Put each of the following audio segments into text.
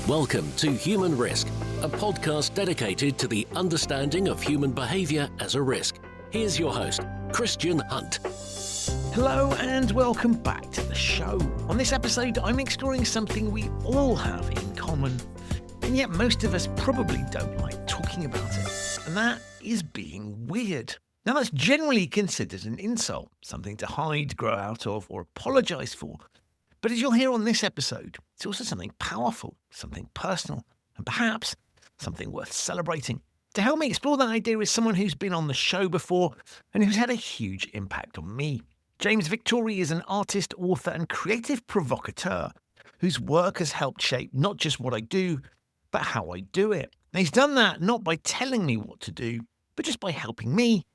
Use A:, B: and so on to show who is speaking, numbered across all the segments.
A: Welcome to Human Risk, a podcast dedicated to the understanding of human behaviour as a risk. Here's your host, Christian Hunt.
B: Hello and welcome back to the show. On this episode, I'm exploring something we all have in common, and yet most of us probably don't like talking about it, and that is being weird. Now, that's generally considered an insult, something to hide, grow out of, or apologise for. But as you'll hear on this episode, it's also something powerful, something personal, and perhaps something worth celebrating. To help me explore that idea is someone who's been on the show before and who's had a huge impact on me. James Victore is an artist, author, and creative provocateur whose work has helped shape not just what I do, but how I do it. And he's done that not by telling me what to do, but just by helping me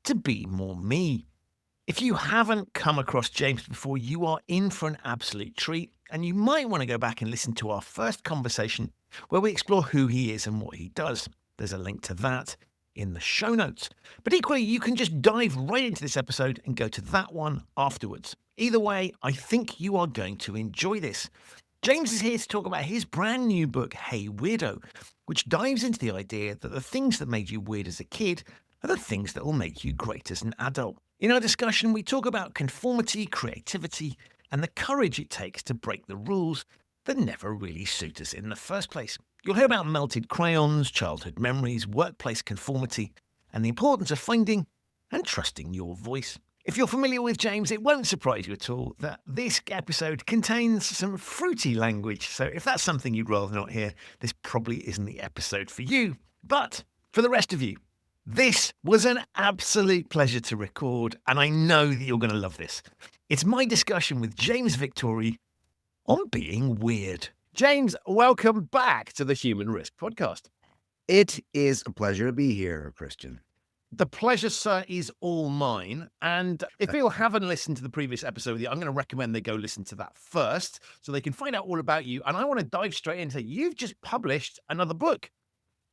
B: to be more me. If you haven't come across James before, you are in for an absolute treat, and you might want to go back and listen to our first conversation where we explore who he is and what he does. There's a link to that in the show notes. But equally, you can just dive right into this episode and go to that one afterwards. Either way, I think you are going to enjoy this. James is here to talk about his brand new book, Hey Weirdo, which dives into the idea that the things that made you weird as a kid are the things that will make you great as an adult. In our discussion, we talk about conformity, creativity, and the courage it takes to break the rules that never really suit us in the first place. You'll hear about melted crayons, childhood memories, workplace conformity, and the importance of finding and trusting your voice. If you're familiar with James, it won't surprise you at all that this episode contains some fruity language. So if that's something you'd rather not hear, this probably isn't the episode for you. But for the rest of you, this was an absolute pleasure to record, and I know that you're going to love this. It's my discussion with James Victore on being weird. James, welcome back to the Human Risk podcast.
C: It is a pleasure to be here, Christian.
B: The pleasure, sir, is all mine. And if people haven't listened to the previous episode with you, I'm going to recommend they go listen to that first so they can find out all about you. And I want to dive straight into you've just published another book.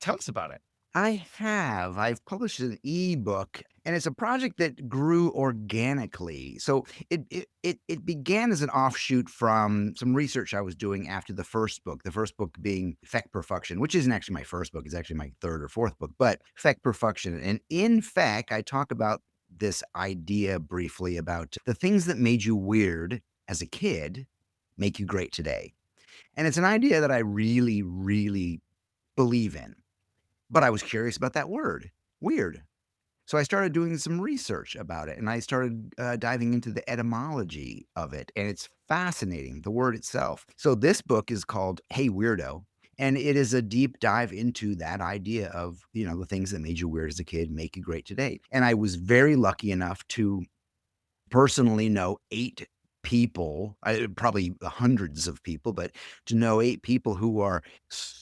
B: Tell us about it.
C: I have. I've published an eBook, and it's a project that grew organically. So it began as an offshoot from some research I was doing after the first book being Feck Perfection, which isn't actually my first book. It's actually my third or fourth book, but Feck Perfection. And in Feck, I talk about this idea briefly about the things that made you weird as a kid make you great today. And it's an idea that I really, really believe in. But I was curious about that word, weird. So I started doing some research about it, and I started diving into the etymology of it, and it's fascinating, the word itself. So this book is called Hey Weirdo, and it is a deep dive into that idea of, the things that made you weird as a kid make you great today. And I was very lucky enough to personally know 8 people, probably hundreds of people, but to know 8 people who are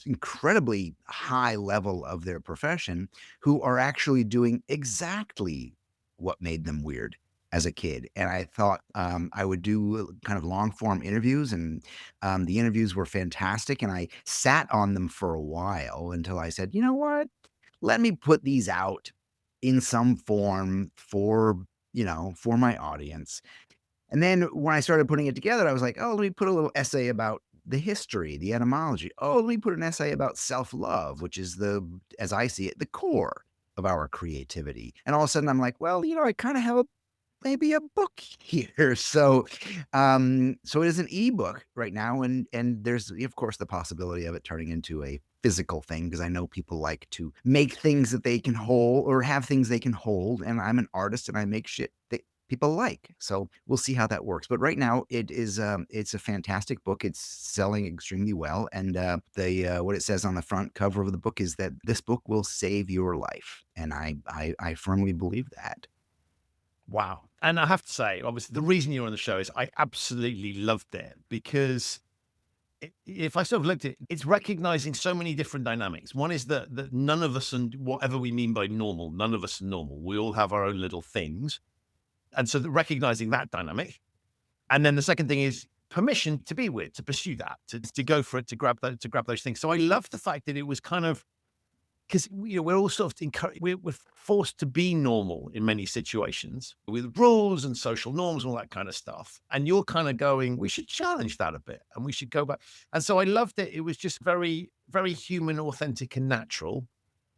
C: incredibly high level of their profession, who are actually doing exactly what made them weird as a kid. And I thought I would do kind of long form interviews, and the interviews were fantastic. And I sat on them for a while until I said, you know what, let me put these out in some form for my audience. And then when I started putting it together, I was like, oh, let me put a little essay about the history, the etymology. Oh, let me put an essay about self-love, which is as I see it, the core of our creativity. And all of a sudden I'm like, well, I kind of have maybe a book here. So it is an ebook right now. And there's, of course, the possibility of it turning into a physical thing, because I know people like to make things that they can hold or have things they can hold. And I'm an artist and I make shit that people like. So we'll see how that works. But right now it's a fantastic book. It's selling extremely well. And what it says on the front cover of the book is that this book will save your life. And I firmly believe that.
B: Wow. And I have to say, obviously, the reason you're on the show is I absolutely loved it, because if I sort of looked at it, it's recognizing so many different dynamics. One is that none of us, and whatever we mean by normal, none of us are normal. We all have our own little things. And so recognizing that dynamic. And then the second thing is permission to be weird, to pursue that, to go for it, to grab those things. So I love the fact that it was kind of because we're all sort of encouraged, we're forced to be normal in many situations with rules and social norms and all that kind of stuff. And you're kind of going, we should challenge that a bit and we should go back. And so I loved it. It was just very, very human, authentic, and natural,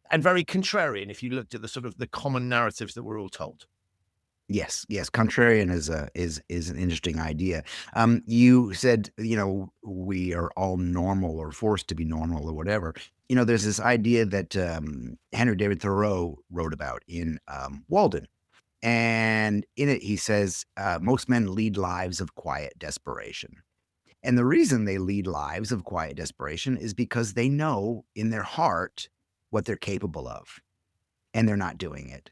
B: and very contrarian if you looked at the sort of the common narratives that we're all told.
C: Yes, yes, contrarian is an interesting idea. You said, we are all normal or forced to be normal or whatever. There's this idea that Henry David Thoreau wrote about in Walden. And in it, he says, most men lead lives of quiet desperation. And the reason they lead lives of quiet desperation is because they know in their heart what they're capable of, and they're not doing it.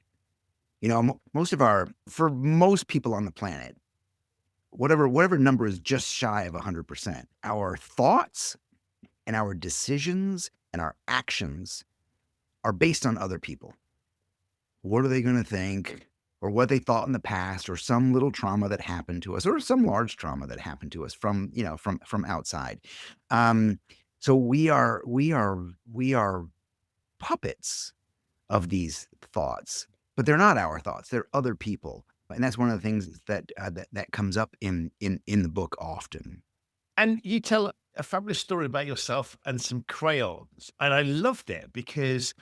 C: For most people on the planet, whatever number is just shy of 100%, our thoughts and our decisions and our actions are based on other people. What are they going to think, or what they thought in the past, or some little trauma that happened to us, or some large trauma that happened to us from outside. So we are puppets of these thoughts, but they're not our thoughts; they're other people, and that's one of the things that comes up in the book often.
B: And you tell a fabulous story about yourself and some crayons. And I loved it because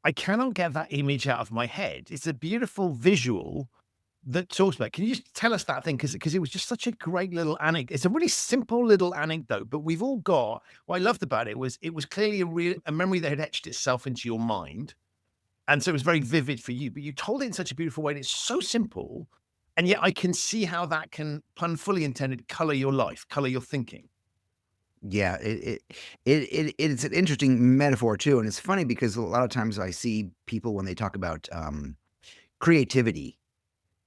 B: I cannot get that image out of my head. It's a beautiful visual that talks about. Can you just tell us that thing? Because it was just such a great little anecdote. It's a really simple little anecdote, but we've all got, what I loved about it was clearly a memory that had etched itself into your mind. And so it was very vivid for you, but you told it in such a beautiful way. And it's so simple. And yet I can see how that can, pun fully intended, color your life, color your thinking.
C: Yeah, it's an interesting metaphor too, and it's funny because a lot of times I see people when they talk about creativity,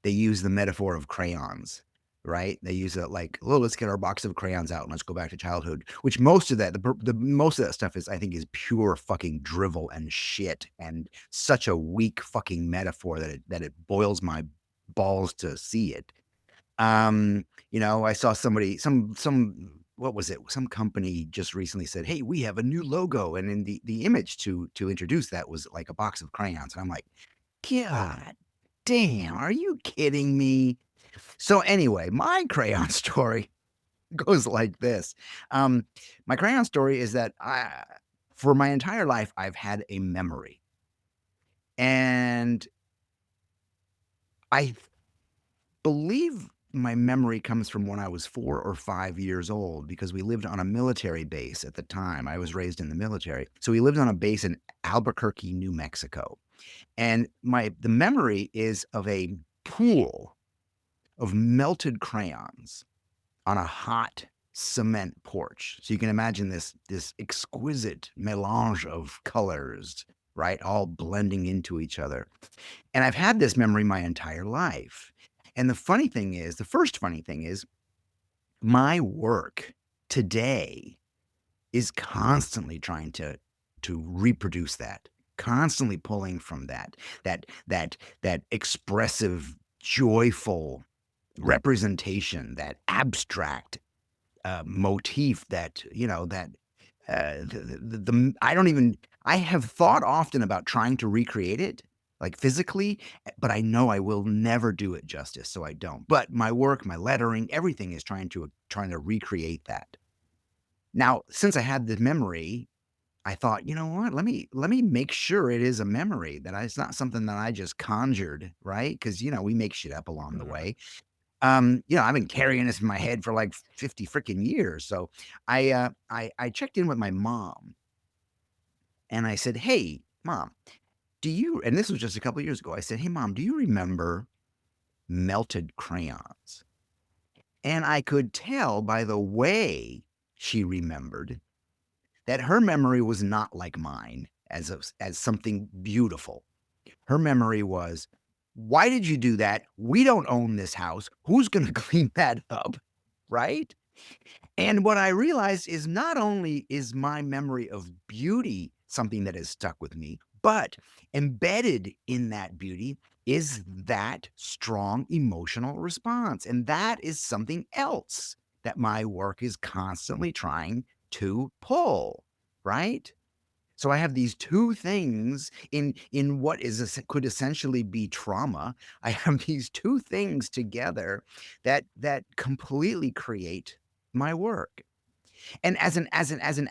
C: they use the metaphor of crayons, right? They use it like, "Oh, let's get our box of crayons out and let's go back to childhood." Which most of that, the most of that stuff is, I think, is pure fucking drivel and shit, and such a weak fucking metaphor that it boils my balls to see it. I saw somebody, what was it? Some company just recently said, "Hey, we have a new logo," and in the image to introduce that was like a box of crayons, and I'm like, God damn, are you kidding me? So anyway, my crayon story goes like this. My crayon story is that for my entire life, I've had a memory, and I believe my memory comes from when I was 4 or 5 years old, because we lived on a military base at the time. I was raised in the military. So we lived on a base in Albuquerque, New Mexico. And the memory is of a pool of melted crayons on a hot cement porch. So you can imagine this exquisite melange of colors, right? All blending into each other. And I've had this memory my entire life. And the first funny thing is, my work today is constantly trying to reproduce that, constantly pulling from that expressive, joyful representation, that abstract motif that, I have thought often about trying to recreate it, like physically, but I know I will never do it justice, so I don't. But my work, my lettering, everything is trying to recreate that. Now, since I had the memory, I thought, you know what? Let me make sure it is a memory, that it's not something that I just conjured, right? Because we make shit up along the way. I've been carrying this in my head for like 50 freaking years. So I checked in with my mom, and I said, "Hey, Mom, and this was just a couple of years ago. I said, "Hey, Mom, do you remember melted crayons?" And I could tell by the way she remembered that her memory was not like mine as something beautiful. Her memory was, "Why did you do that? We don't own this house. Who's going to clean that up?" Right? And what I realized is, not only is my memory of beauty something that has stuck with me, but embedded in that beauty is that strong emotional response. And that is something else that my work is constantly trying to pull, right? So I have these two things in what could essentially be trauma. I have these two things together that completely create my work. And as an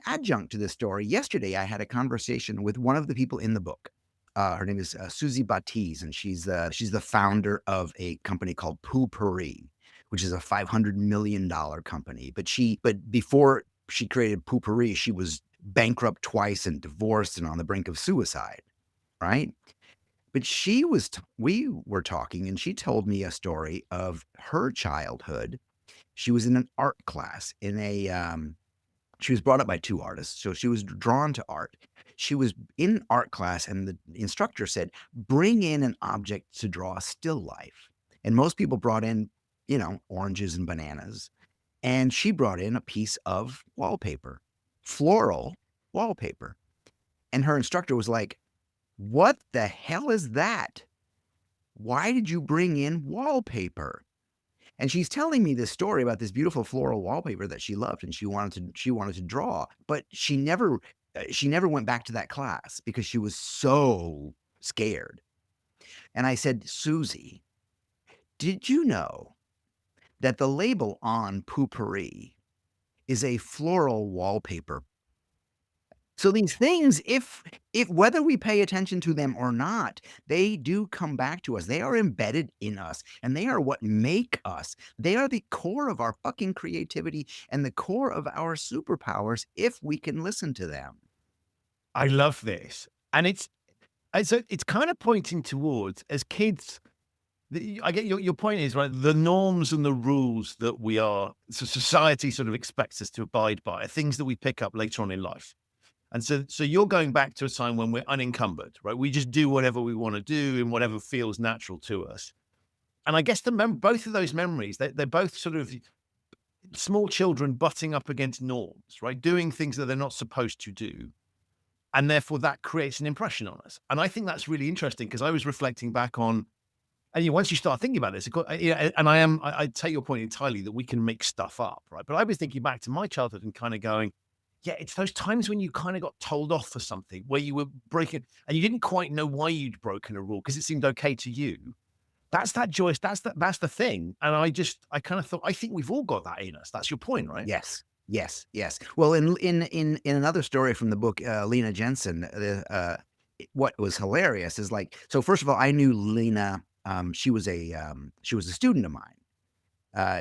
C: adjunct to this story, yesterday I had a conversation with one of the people in the book. Her name is Suzy Batiz, and she's the founder of a company called Poopery, which is a $500 million company. But before she created Poopery, she was bankrupt twice and divorced and on the brink of suicide. Right. But we were talking, and she told me a story of her childhood. She was in an art class she was brought up by two artists, so she was drawn to art. She was in art class, and the instructor said, bring in an object to draw a still life. And most people brought in, oranges and bananas. And she brought in a piece of wallpaper, floral wallpaper. And her instructor was like, what the hell is that? Why did you bring in wallpaper? And she's telling me this story about this beautiful floral wallpaper that she loved and she wanted to draw, but she never went back to that class because she was so scared. And I said, Suzy, did you know that the label on Poopery is a floral wallpaper? So these things, if whether we pay attention to them or not, they do come back to us. They are embedded in us, and they are what make us. They are the core of our fucking creativity and the core of our superpowers if we can listen to them.
B: I love this. And it's kind of pointing towards, as kids, I get your point is, right, the norms and the rules that society sort of expects us to abide by are things that we pick up later on in life. And so you're going back to a time when we're unencumbered, right? We just do whatever we want to do and whatever feels natural to us. And I guess both of those memories, they're both sort of small children butting up against norms, right? Doing things that they're not supposed to do. And therefore that creates an impression on us. And I think that's really interesting because I was reflecting back on, and once you start thinking about this, and I take your point entirely that we can make stuff up, right? But I was thinking back to my childhood and kind of going, yeah, it's those times when you kind of got told off for something where you were breaking and you didn't quite know why you'd broken a rule because it seemed okay to you. That's that joyous. That's the thing. And I kind of thought, I think we've all got that in us. That's your point, right?
C: Yes. Well, in another story from the book, Lena Jensen, what was hilarious is so first of all, I knew Lena. She was a student of mine.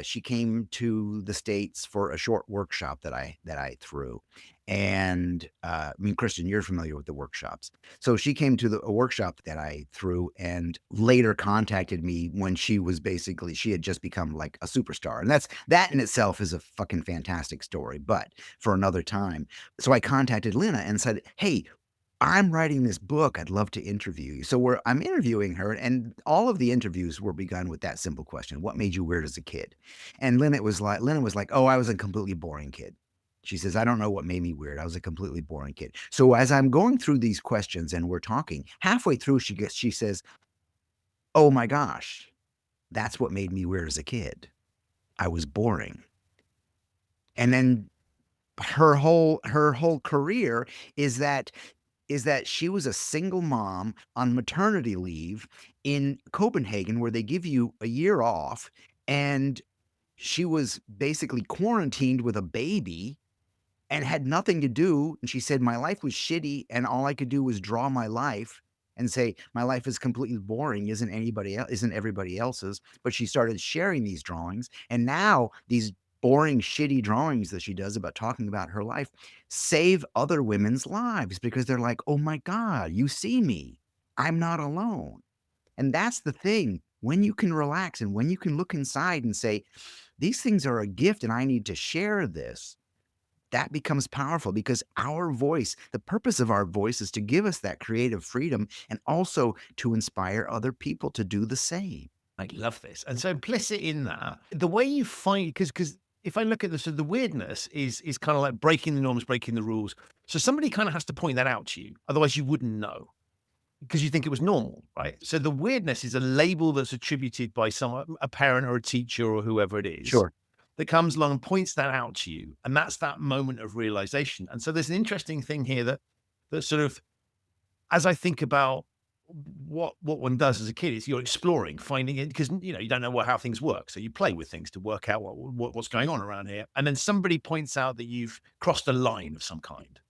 C: She came to the States for a short workshop that I threw. And Christian, you're familiar with the workshops. So she came to a workshop that I threw and later contacted me when she had just become like a superstar. And that in itself is a fucking fantastic story, but for another time. So I contacted Lena and said, hey, I'm writing this book. I'd love to interview you. So I'm interviewing her, and all of the interviews were begun with that simple question: what made you weird as a kid? And Lena was like, oh, I was a completely boring kid. She says, I don't know what made me weird. I was a completely boring kid. So as I'm going through these questions and we're talking, halfway through, she says, oh my gosh, that's what made me weird as a kid. I was boring. And then her whole career is that she was a single mom on maternity leave in Copenhagen, where they give you a year off, and she was basically quarantined with a baby and had nothing to do. And she said, my life was shitty, and all I could do was draw my life and say, my life is completely boring, isn't everybody else's. But she started sharing these drawings, and now these boring, shitty drawings that she does about talking about her life save other women's lives because they're like, oh my God, you see me. I'm not alone. And that's the thing. When you can relax and when you can look inside and say, these things are a gift and I need to share this, that becomes powerful because our voice, the purpose of our voice is to give us that creative freedom and also to inspire other people to do the same.
B: I love this. And so implicit in that, the way you find, because if I look at the weirdness is kind of like breaking the norms, breaking the rules. So somebody kind of has to point that out to you. Otherwise you wouldn't know because you think it was normal, right? So the weirdness is a label that's attributed by a parent or a teacher or whoever it is.
C: Sure.
B: That comes along and points that out to you. And that's that moment of realization. And so there's an interesting thing here that that sort of, as I think about what one does as a kid, is you're exploring, finding it, because you don't know how things work. So you play with things to work out what's going on around here. And then somebody points out that you've crossed a line of some kind.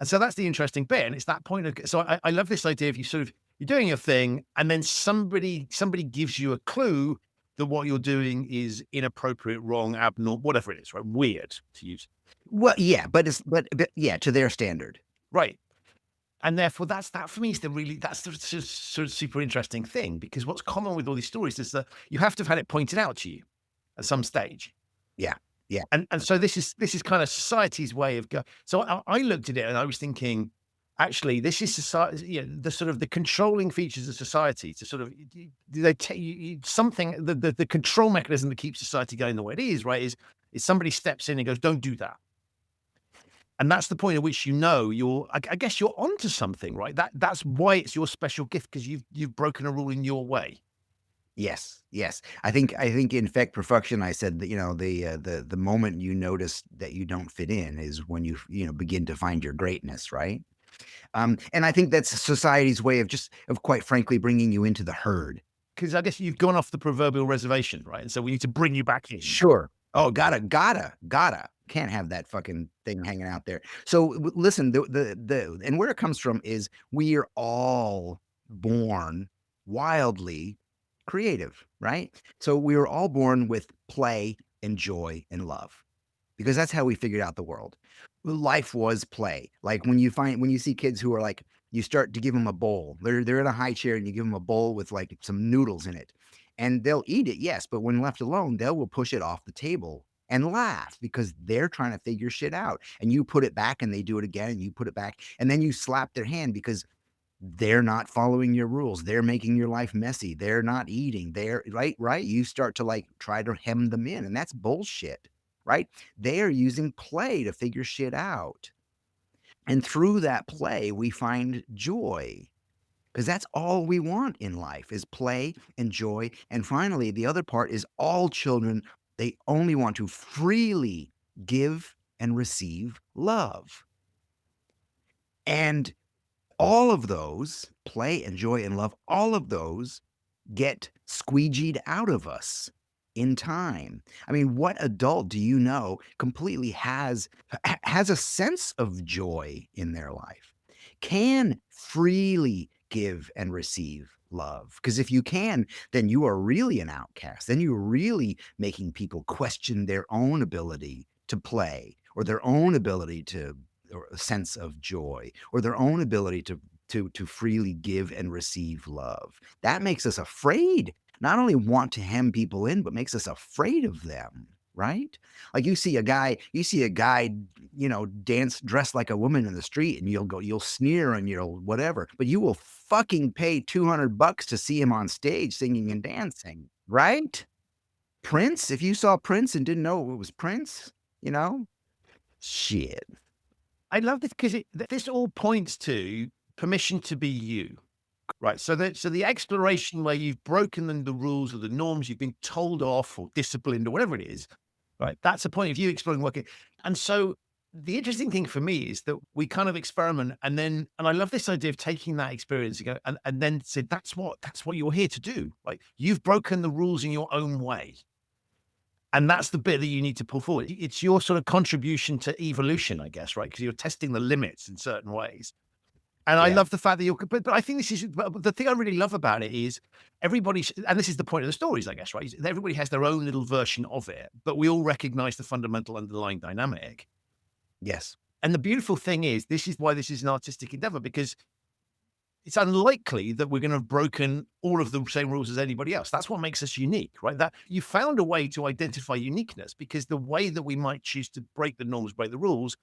B: And so that's the interesting bit. And it's that point of, so I love this idea of you're doing your thing, and then somebody gives you a clue that what you're doing is inappropriate, wrong, abnormal, whatever it is, right? Weird to use.
C: Well, yeah, but yeah, to their standard.
B: Right. And therefore, that for me is that's the sort of super interesting thing, because what's common with all these stories is that you have to have had it pointed out to you at some stage.
C: Yeah. Yeah.
B: And so this is kind of society's way of going. So I looked at it and I was thinking, actually, this is society, the sort of the controlling features of society to sort of, they take something, the control mechanism that keeps society going the way it is, right, is somebody steps in and goes, don't do that. And that's the point at which I guess you're onto something, right? That's why it's your special gift, because you've broken a rule in your way.
C: Yes. I think in fact perfection, I said that, the moment you notice that you don't fit in is when you begin to find your greatness, right? And I think that's society's way of quite frankly bringing you into the herd.
B: Because I guess you've gone off the proverbial reservation, right? And so we need to bring you back in.
C: Sure. Oh, gotta. Can't have that fucking thing hanging out there. So listen, and where it comes from is we are all born wildly creative, right? So we were all born with play and joy and love, because that's how we figured out the world. Life was play. Like when you see kids who are like, you start to give them a bowl. They're in a high chair and you give them a bowl with like some noodles in it, and they'll eat it, yes, but when left alone, they will push it off the table and laugh because they're trying to figure shit out. And you put it back and they do it again, and you put it back, and then you slap their hand because they're not following your rules. They're making your life messy. They're not eating. They're right. You start to like try to hem them in, and that's bullshit, right? They are using play to figure shit out. And through that play, we find joy, because that's all we want in life is play and joy. And finally, the other part is all children, they only want to freely give and receive love. And all of those, play and joy and love, all of those get squeegeed out of us in time. I mean, what adult do you know completely has a sense of joy in their life, can freely give and receive love? Because if you can, then you are really an outcast. Then you're really making people question their own ability to play, or their own ability to, or a sense of joy, or their own ability to freely give and receive love. That makes us afraid, not only want to hem people in, but makes us afraid of them, right? Like you see a guy, dance dressed like a woman in the street, and you'll sneer and you'll whatever, but you will fucking pay $200 to see him on stage singing and dancing, right? Prince, if you saw Prince and didn't know it was Prince, shit.
B: I love this because this all points to permission to be you, right? So the exploration where you've broken the rules or the norms, you've been told off or disciplined or whatever it is, right? That's a point of view exploring working. And so the interesting thing for me is that we kind of experiment, and I love this idea of taking that experience and go, and then say, that's what you're here to do. Like you've broken the rules in your own way. And that's the bit that you need to pull forward. It's your sort of contribution to evolution, I guess, right? Because you're testing the limits in certain ways. And I love the fact that but I think the thing I really love about it is everybody's, and this is the point of the stories, I guess, right? Everybody has their own little version of it, but we all recognize the fundamental underlying dynamic.
C: Yes.
B: And the beautiful thing is, this is why this is an artistic endeavor, because it's unlikely that we're going to have broken all of the same rules as anybody else. That's what makes us unique, right? That you found a way to identify uniqueness, because the way that we might choose to break the norms, break the rules,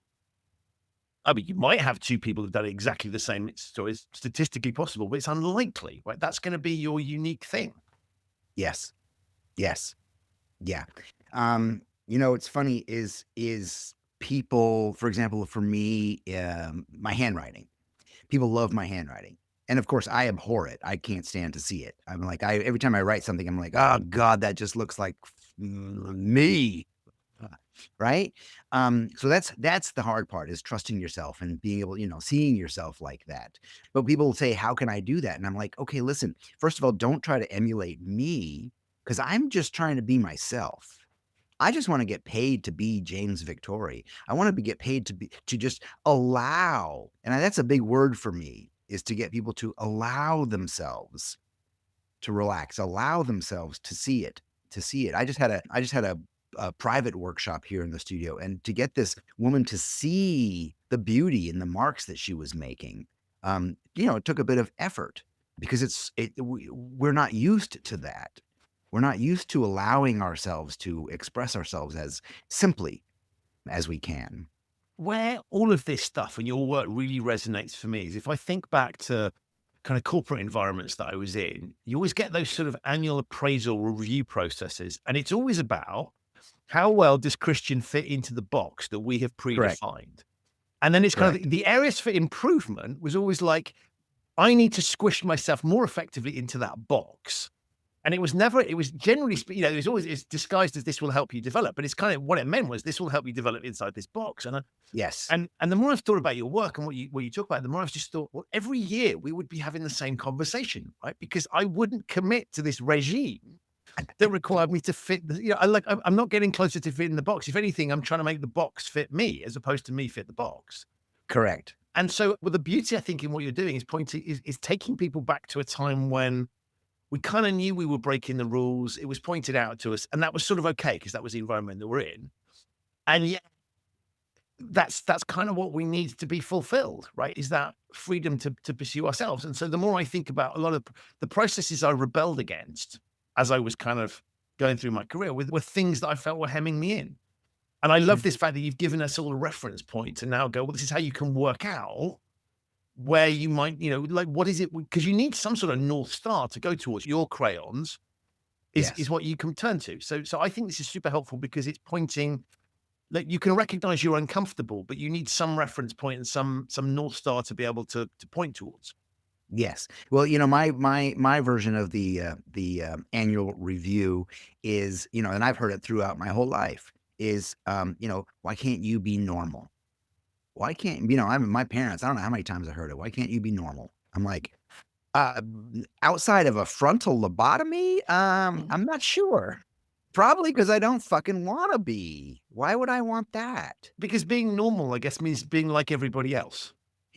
B: I mean, you might have two people who've done exactly the same. So it's statistically possible, but it's unlikely, right? That's going to be your unique thing.
C: Yes. Yeah. It's funny is people, for example, for me, my handwriting, people love my handwriting. And of course I abhor it. I can't stand to see it. I'm like, every time I write something, I'm like, oh God, that just looks like me. right? So that's the hard part, is trusting yourself and being able, seeing yourself like that. But people will say, how can I do that? And I'm like, okay, listen, first of all, don't try to emulate me, because I'm just trying to be myself. I just want to get paid to be James Victore. I want to get paid to just allow, and that's a big word for me, is to get people to allow themselves to relax, allow themselves to see it, I just had a private workshop here in the studio, and to get this woman to see the beauty in the marks that she was making, it took a bit of effort, because we're not used to that. We're not used to allowing ourselves to express ourselves as simply as we can.
B: Where all of this stuff and your work really resonates for me is if I think back to kind of corporate environments that I was in, you always get those sort of annual appraisal review processes. And it's always about how well does Christian fit into the box that we have
C: Correct.
B: predefined? And then it's kind
C: Correct.
B: of the areas for improvement was always like, I need to squish myself more effectively into that box. And it was generally, it's disguised as this will help you develop, but it's kind of what it meant was this will help you develop inside this box.
C: Yes.
B: And the more I've thought about your work and what you talk about, the more I've just thought, well, every year we would be having the same conversation, right? Because I wouldn't commit to this regime that required me to fit. I'm not getting closer to fitting the box. If anything, I'm trying to make the box fit me as opposed to me fit the box.
C: Correct.
B: And so, well, the beauty I think in what you're doing is taking people back to a time when we kind of knew we were breaking the rules. It was pointed out to us, and that was sort of okay because that was the environment that we're in. And yet, that's kind of what we need to be fulfilled, right? Is that freedom to pursue ourselves. And so the more I think about a lot of the processes I rebelled against as I was kind of going through my career were things that I felt were hemming me in. And I love this fact that you've given us all a reference point to now go, well, this is how you can work out where you might, like, what is it? Because you need some sort of North Star to go towards. Your crayons
C: Yes.
B: is what you can turn to. So I think this is super helpful because it's pointing, like, you can recognize you're uncomfortable, but you need some reference point and some North Star to be able to point towards.
C: Yes. Well, my version of the annual review is, and I've heard it throughout my whole life, is, why can't you be normal? Why can't, my parents, I don't know how many times I heard it. Why can't you be normal? I'm like, uh, outside of a frontal lobotomy, I'm not sure. Probably because I don't fucking want to be. Why would I want that?
B: Because being normal, I guess, means being like everybody else.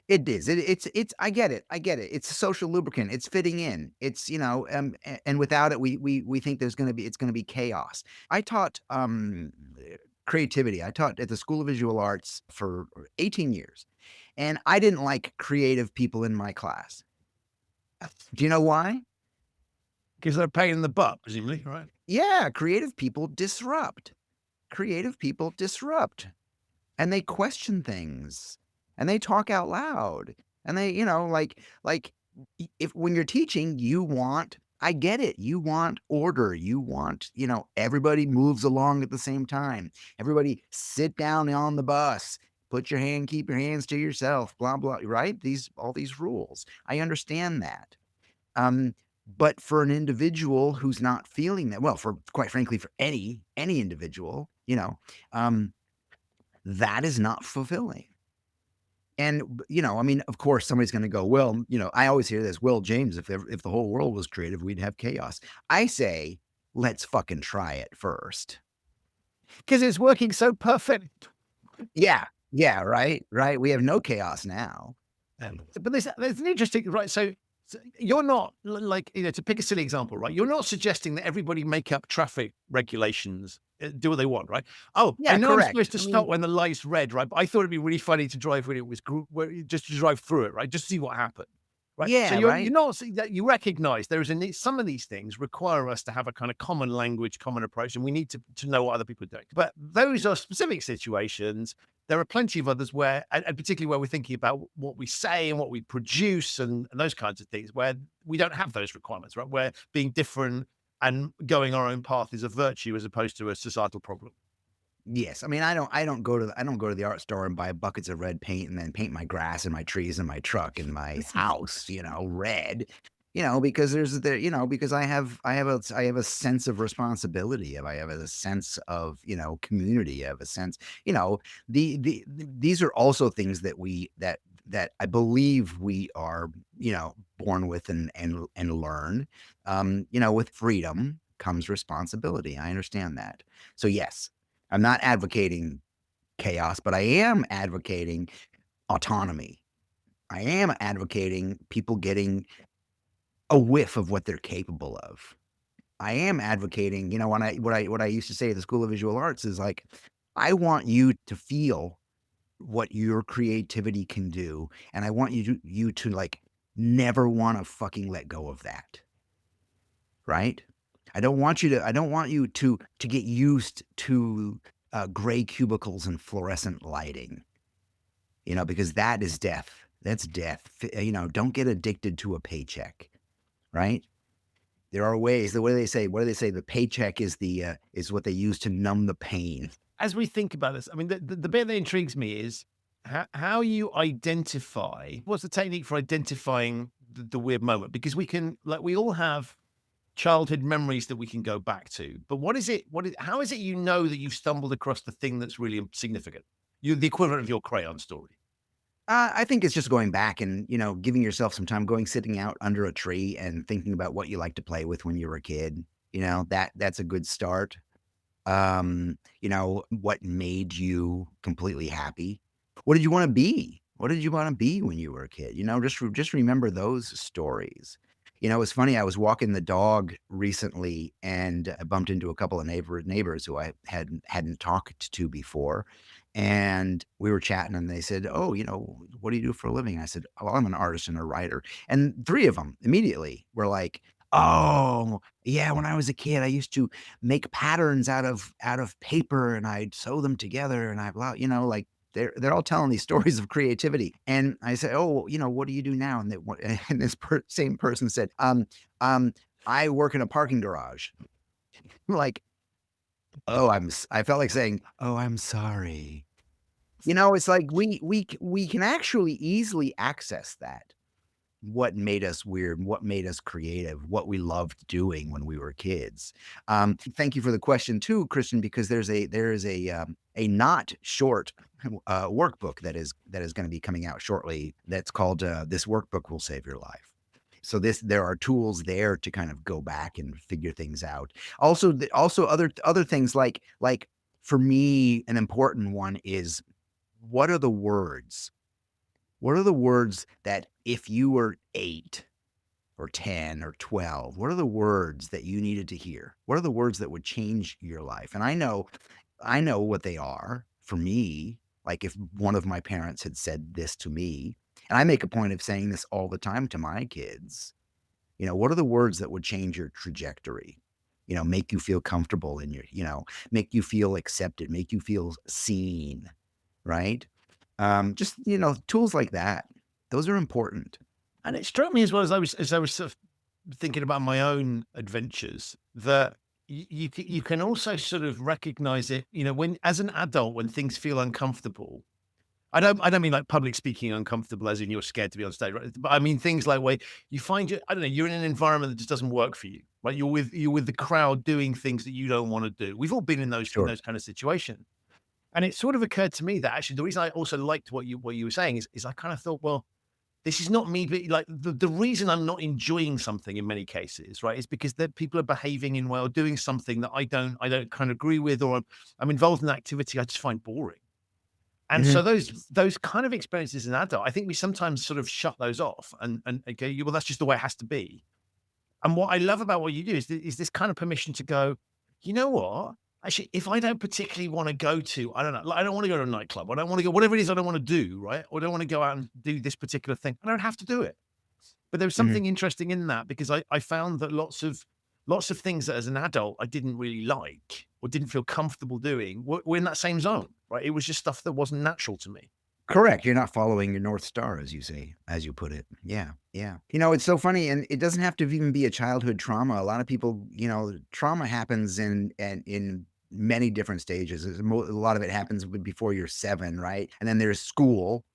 C: It is. It's. I get it. I get it. It's a social lubricant. It's fitting in. It's, and without it, we think it's going to be chaos. I taught creativity. I taught at the School of Visual Arts for 18 years, and I didn't like creative people in my class. Do you know why?
B: Because they're a pain in the butt, presumably, right?
C: Yeah, creative people disrupt. Creative people disrupt, and they question things, and they talk out loud, and they, if when you're teaching, I get it. You want order. You want, everybody moves along at the same time. Everybody sit down on the bus. Keep your hands to yourself, blah, blah, right? All these rules. I understand that. But for an individual who's not feeling that, well, quite frankly, for any individual, that is not fulfilling. And, of course, somebody's going to go, well, I always hear this, well, James, if the whole world was creative, we'd have chaos. I say, let's fucking try it first.
B: Because it's working so perfect.
C: Yeah. Yeah. Right. Right. We have no chaos now.
B: But there's an interesting, right? So you're not like, to pick a silly example, right? You're not suggesting that everybody make up traffic regulations, do what they want, right? Oh,
C: Yeah,
B: I know
C: correct.
B: I'm supposed to stop when the light's red, right? But I thought it'd be really funny to drive when it was just to drive through it, right? Just to see what happened, right?
C: Yeah,
B: so
C: right.
B: you're not that you recognize there is a need. Some of these things require us to have a kind of common language, common approach, and we need to know what other people are doing. But those are specific situations. There are plenty of others where, and particularly where we're thinking about what we say and what we produce and those kinds of things, where we don't have those requirements, right? Where being different and going our own path is a virtue as opposed to a societal problem.
C: Yes. I mean, I don't go to the art store and buy buckets of red paint and then paint my grass and my trees and my truck and my house, red. because because I have a sense of responsibility. I have a sense of, community. I have a sense, these are also things that I believe we are, born with and learn. With freedom comes responsibility. I understand that. So yes, I'm not advocating chaos, but I am advocating autonomy. I am advocating people getting a whiff of what they're capable of. I am advocating, when what I used to say at the School of Visual Arts is like, I want you to feel what your creativity can do, and I want you to like never want to fucking let go of that, right? I don't want you to get used to gray cubicles and fluorescent lighting, because that is death. That's death. Don't get addicted to a paycheck, right? There are ways. What do they say? The paycheck is what they use to numb the pain.
B: As we think about this, I mean, the bit that intrigues me is how you identify. What's the technique for identifying the weird moment? Because we all have childhood memories that we can go back to. But how is it you know that you've stumbled across the thing that's really significant? The equivalent of your crayon story.
C: I think it's just going back and, giving yourself some time, sitting out under a tree and thinking about what you like to play with when you were a kid. That's a good start. What made you completely happy? What did you want to be? What did you want to be when you were a kid? Just remember those stories. It's funny. I was walking the dog recently, and I bumped into a couple of neighbors who I hadn't talked to before, and we were chatting, and they said, "Oh, what do you do for a living?" I said, "Well, I'm an artist and a writer." And three of them immediately were like, "Oh, yeah, when I was a kid, I used to make patterns out of paper, and I'd sew them together, and I blah," like they're all telling these stories of creativity. And I said, "Oh, what do you do now?" And this same person said, I work in a parking garage." I'm like, "Oh, I felt like saying, 'Oh, I'm sorry.'" It's like we can actually easily access that. What made us weird, what made us creative, what we loved doing when we were kids. Thank you for the question too, Christian, because there is a not short workbook that is going to be coming out shortly. That's called "This Workbook Will Save Your Life." So there are tools there to kind of go back and figure things out. Also other things like for me, an important one is, what are the words? What are the words that if you were 8 or 10 or 12, what are the words that you needed to hear? What are the words that would change your life? And I know what they are for me. Like if one of my parents had said this to me, and I make a point of saying this all the time to my kids, what are the words that would change your trajectory? Make you feel comfortable in make you feel accepted, make you feel seen, right? Just, tools like that. Those are important.
B: And it struck me as well, as I was sort of thinking about my own adventures, that you can also sort of recognize it, when as an adult, when things feel uncomfortable. I don't mean like public speaking uncomfortable as in you're scared to be on stage, right? But I mean things like where you find I don't know, you're in an environment that just doesn't work for you, right? You're with the crowd doing things that you don't want to do. We've all been in those
C: Sure.
B: kind of situations. And it sort of occurred to me that actually the reason I also liked what you were saying is I kind of thought, well, this is not me, but like the reason I'm not enjoying something in many cases, right, is because that people are behaving in well, doing something that I don't kind of agree with, or I'm involved in an activity I just find boring. And so
C: Mhm.
B: those kind of experiences as an adult, I think we sometimes sort of shut those off and go, well, that's just the way it has to be. And what I love about what you do is this kind of permission to go, you know what? Actually, if I don't particularly want to go to, I don't know, like, I don't want to go to a nightclub. I don't want to go, whatever it is I don't want to do, right? Or I don't want to go out and do this particular thing. I don't have to do it. But there was
C: Mhm.
B: something interesting in that because I found that lots of things that as an adult I didn't really like or didn't feel comfortable doing were in that same zone, right? It was just stuff that wasn't natural to me.
C: Correct. You're not following your North Star, as you say, as you put it. Yeah. Yeah. It's so funny. And it doesn't have to even be a childhood trauma. A lot of people, trauma happens in many different stages. A lot of it happens before you're 7, right? And then there's school,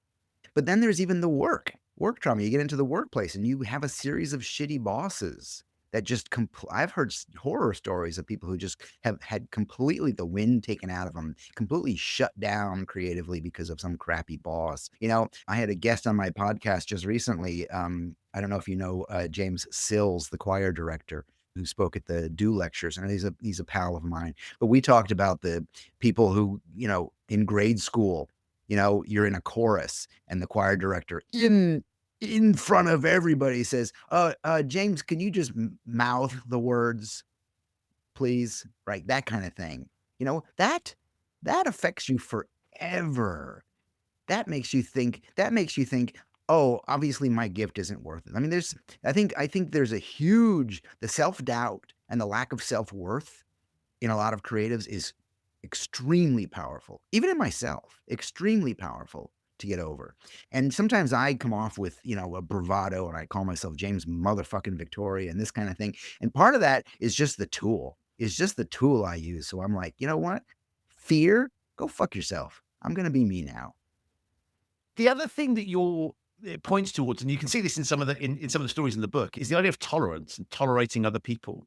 C: but then there's even the work. work trauma. You get into the workplace and you have a series of shitty bosses that just I've heard horror stories of people who just have had completely the wind taken out of them, completely shut down creatively because of some crappy boss. I had a guest on my podcast just recently. I don't know if you know James Sills, the choir director who spoke at the Do lectures, and he's a pal of mine. But we talked about the people who, in grade school, you're in a chorus and the choir director in front of everybody says, James, can you just mouth the words, please? Right. That kind of thing. That affects you forever. That makes you think, oh, obviously my gift isn't worth it. I mean, I think there's the self-doubt and the lack of self-worth in a lot of creatives is extremely powerful, even in myself, extremely powerful to get over. And sometimes I come off with, a bravado and I call myself James motherfucking Victore and this kind of thing. And part of that is just the tool, I use. So I'm like, you know what? Fear, go fuck yourself. I'm going to be me now.
B: The other thing that it points towards, and you can see this in some of the stories in the book, is the idea of tolerance and tolerating other people.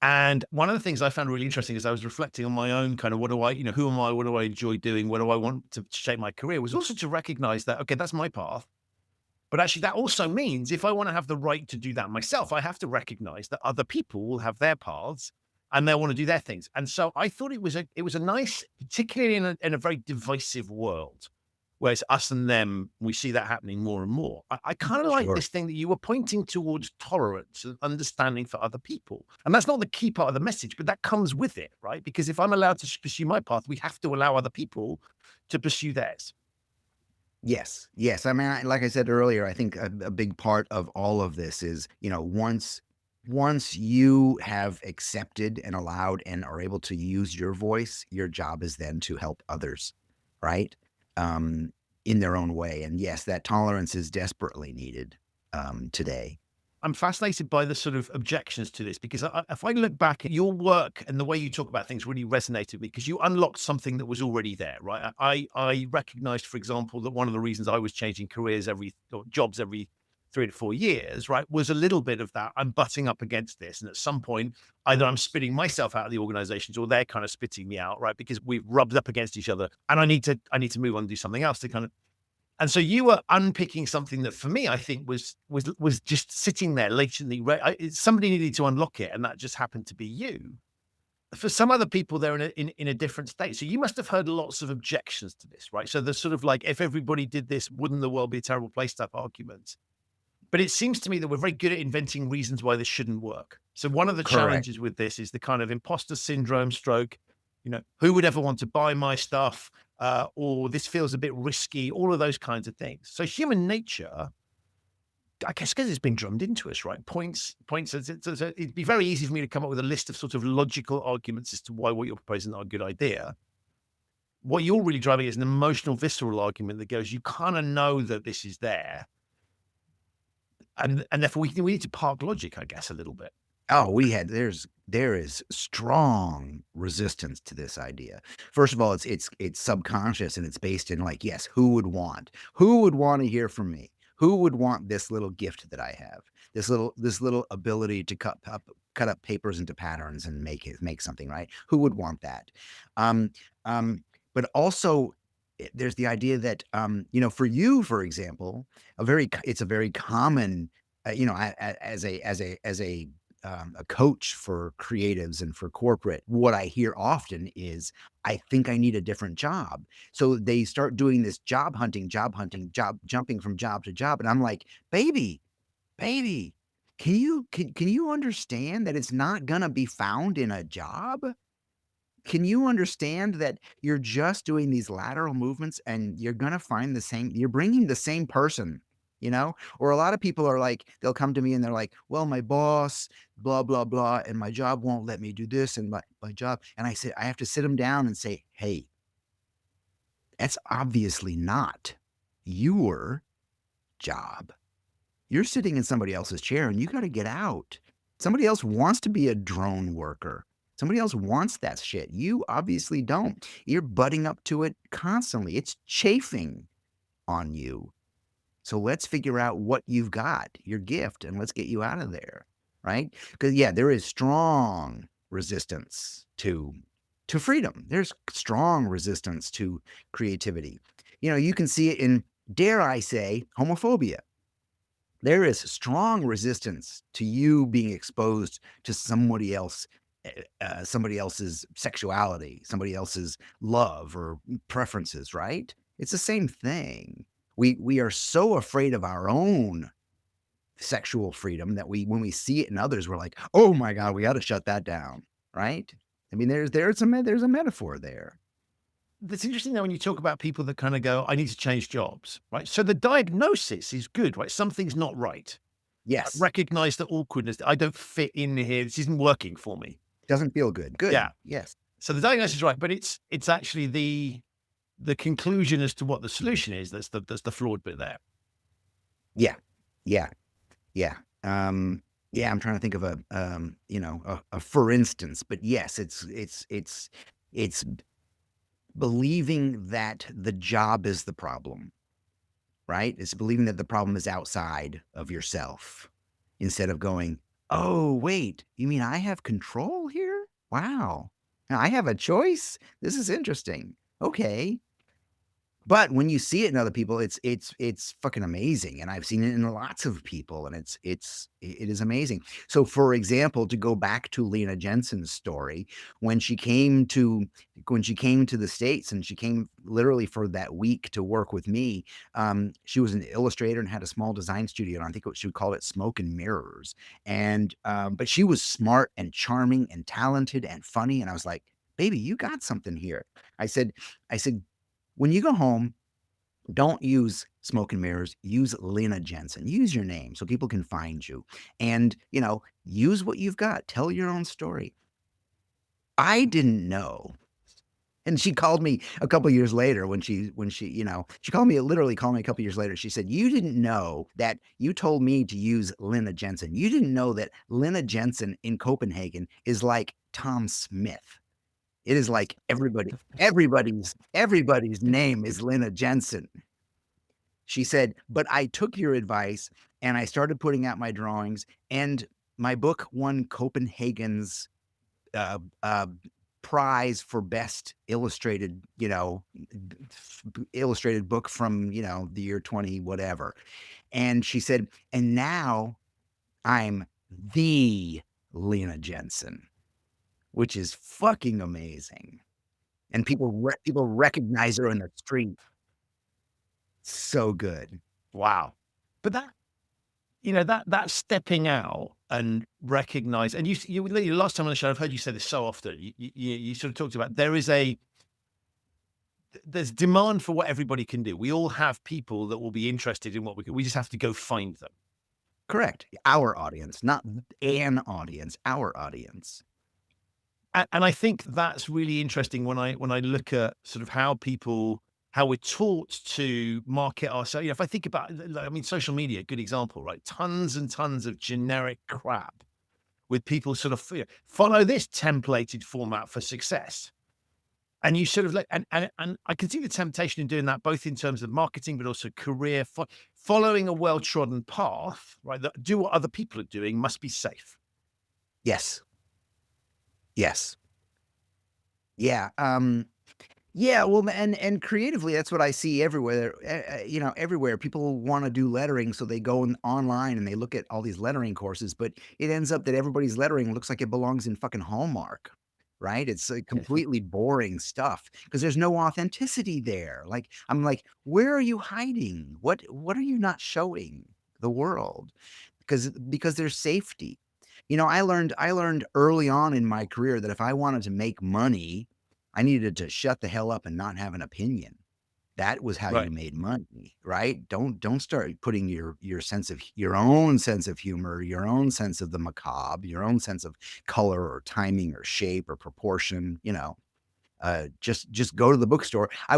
B: And one of the things I found really interesting as I was reflecting on my own kind of who am I, what do I enjoy doing, what do I want to shape my career, was also to recognize that, okay, that's my path. But actually that also means if I want to have the right to do that myself, I have to recognize that other people will have their paths and they'll want to do their things. And so I thought it was a nice, particularly in a very divisive world, where it's us and them, we see that happening more and more. I kind of like this thing that you were pointing towards tolerance and understanding for other people. And that's not the key part of the message, but that comes with it, right? Because if I'm allowed to pursue my path, we have to allow other people to pursue theirs.
C: Yes. I mean, like I said earlier, I think a big part of all of this is, once you have accepted and allowed and are able to use your voice, your job is then to help others, right? In their own way. And yes, that tolerance is desperately needed today.
B: I'm fascinated by the sort of objections to this, because if I look back at your work and the way you talk about things really resonated with me, because you unlocked something that was already there, right? I recognized, for example, that one of the reasons I was changing jobs every 3 to 4 years, right, was a little bit of that. I'm butting up against this. And at some point, either I'm spitting myself out of the organizations or they're kind of spitting me out, right? Because we've rubbed up against each other and I need to move on and do something else to kind of. And so you were unpicking something that for me, I think was just sitting there latently. Somebody needed to unlock it. And that just happened to be you. For some other people, they're in a different state. So you must have heard lots of objections to this, right? So there's sort of like, if everybody did this, wouldn't the world be a terrible place type argument? But it seems to me that we're very good at inventing reasons why this shouldn't work. So one of the challenges with this is the kind of imposter syndrome stroke, who would ever want to buy my stuff? Or this feels a bit risky, all of those kinds of things. So human nature, I guess because it's been drummed into us, right? Points. It'd be very easy for me to come up with a list of sort of logical arguments as to why what you're proposing is not a good idea. What you're really driving is an emotional, visceral argument that goes, you kind of know that this is there. And therefore we need to park logic, I guess, a little bit.
C: Oh, there is strong resistance to this idea. First of all, it's subconscious and it's based in like, yes, who would want to hear from me? Who would want this little gift that I have? This little ability to cut up papers into patterns and make something, right? Who would want that? But also there's the idea that, for you, for example, it's a very common, as a coach for creatives and for corporate, what I hear often is, I think I need a different job. So they start doing this job hunting, jumping from job to job. And I'm like, baby, can you understand that it's not going to be found in a job? Can you understand that you're just doing these lateral movements and you're going to find you're bringing the same person, or a lot of people are like, they'll come to me and they're like, well, my boss, blah, blah, blah, and my job won't let me do this and my job. And I have to sit them down and say, hey, that's obviously not your job. You're sitting in somebody else's chair and you got to get out. Somebody else wants to be a drone worker. Somebody else wants that shit. You obviously don't. You're butting up to it constantly. It's chafing on you. So let's figure out what you've got, your gift, and let's get you out of there, right? Because yeah, there is strong resistance to freedom. There's strong resistance to creativity. You can see it in, dare I say, homophobia. There is strong resistance to you being exposed to somebody else's sexuality, somebody else's love or preferences, right? It's the same thing. We are so afraid of our own sexual freedom that when we see it in others, we're like, oh my God, we got to shut that down, right? I mean, there's a metaphor there.
B: That's interesting though when you talk about people that kind of go, I need to change jobs, right? So the diagnosis is good, right? Something's not right.
C: Yes,
B: Recognize the awkwardness. I don't fit in here. This isn't working for me.
C: doesn't feel good. Good.
B: Yeah.
C: Yes.
B: So the diagnosis is right, but it's actually the conclusion as to what the solution is. That's the flawed bit there.
C: Yeah. Yeah. Yeah. Yeah, I'm trying to think of a for instance, but yes, it's believing that the job is the problem, right? It's believing that the problem is outside of yourself instead of going, oh, wait, you mean I have control here? Wow. I have a choice. This is interesting. Okay. But when you see it in other people, it's fucking amazing, and I've seen it in lots of people, and it is amazing. So, for example, to go back to Lena Jensen's story, when she came to the States, and she came literally for that week to work with me, she was an illustrator and had a small design studio, and I think she would call it Smoke and Mirrors. And but she was smart and charming and talented and funny, and I was like, "Baby, you got something here." I said, when you go home, don't use smoke and mirrors. Use Lena Jensen. Use your name so people can find you. And, use what you've got. Tell your own story. I didn't know. And she called me a couple years later literally called me a couple years later. She said, you didn't know that you told me to use Lena Jensen. You didn't know that Lena Jensen in Copenhagen is like Tom Smith. It is like everybody's name is Lena Jensen. She said, but I took your advice and I started putting out my drawings, and my book won Copenhagen's prize for best illustrated, illustrated book from, the year 20, whatever. And she said, and now I'm the Lena Jensen, which is fucking amazing. And people recognize her in the street. So good.
B: Wow. But that stepping out and recognize, and you last time on the show, I've heard you say this so often. You sort of talked about there's demand for what everybody can do. We all have people that will be interested in what we just have to go find them.
C: Correct. Our audience, not an audience, our audience.
B: And I think that's really interesting when I look at sort of how we're taught to market ourselves. If I think about, social media, good example, right? Tons and tons of generic crap with people sort of follow this templated format for success. And you sort of and I can see the temptation in doing that, both in terms of marketing, but also career, following a well-trodden path, right? That do what other people are doing must be safe.
C: Yes. Yes. Yeah. Yeah. Well, and creatively, that's what I see everywhere. Everywhere people want to do lettering, so they go online and they look at all these lettering courses. But it ends up that everybody's lettering looks like it belongs in fucking Hallmark, right? It's completely boring stuff because there's no authenticity there. Like I'm like, where are you hiding? What are you not showing the world? Because there's safety. I learned early on in my career that if I wanted to make money, I needed to shut the hell up and not have an opinion. That was how you made money, right? Don't start putting your own sense of humor, your own sense of the macabre, your own sense of color or timing or shape or proportion, just go to the bookstore. I